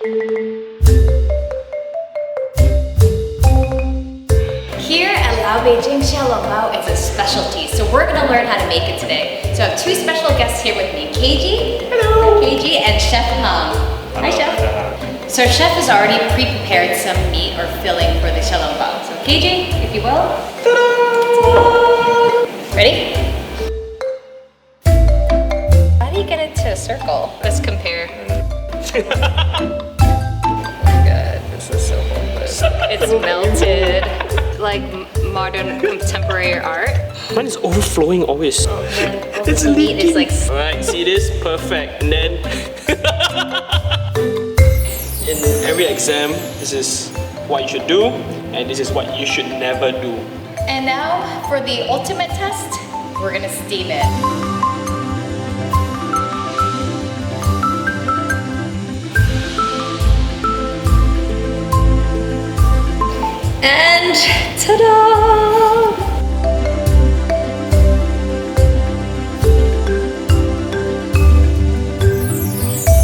Here at Lao Beijing, Xiao Long Bao is a specialty, so we're gonna learn how to make it today. So I have two special guests here with me, Keiji. Hello. Keiji and Chef Hang. Hi, Chef. So our chef has already pre-prepared some meat or filling for the Xiao Long Bao. So Keiji, if you will. Ta-da! Ready? How do you get it to a circle? Let's compare. Oh my god, this is so hopeless. It's melted like modern contemporary art. Mine is overflowing always. It's meat is like. Alright, see this? Perfect. And then in every exam, this is what you should do, and this is what you should never do. And now for the ultimate test, we're gonna steam it. And ta-da!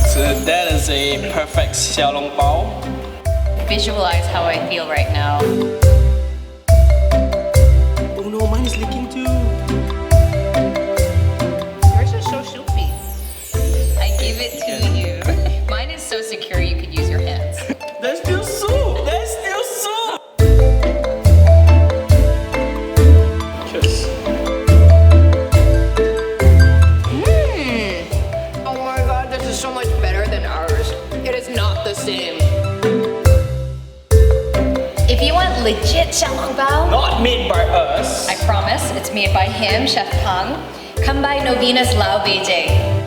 So that is a perfect Xiao Long Bao. Visualize how I feel right now. Oh no, mine is leaking too. Yours is so soupy. I give it to you. Mine is so secure you could use your hands. There's still soup! There's still soup! Cheers. Oh my god, this is so much better than ours. It is not the same. If you want legit Xiao Long Bao, Not made by us. I promise it's made by him, Chef Pang. Come by Novena's Lao Beijing.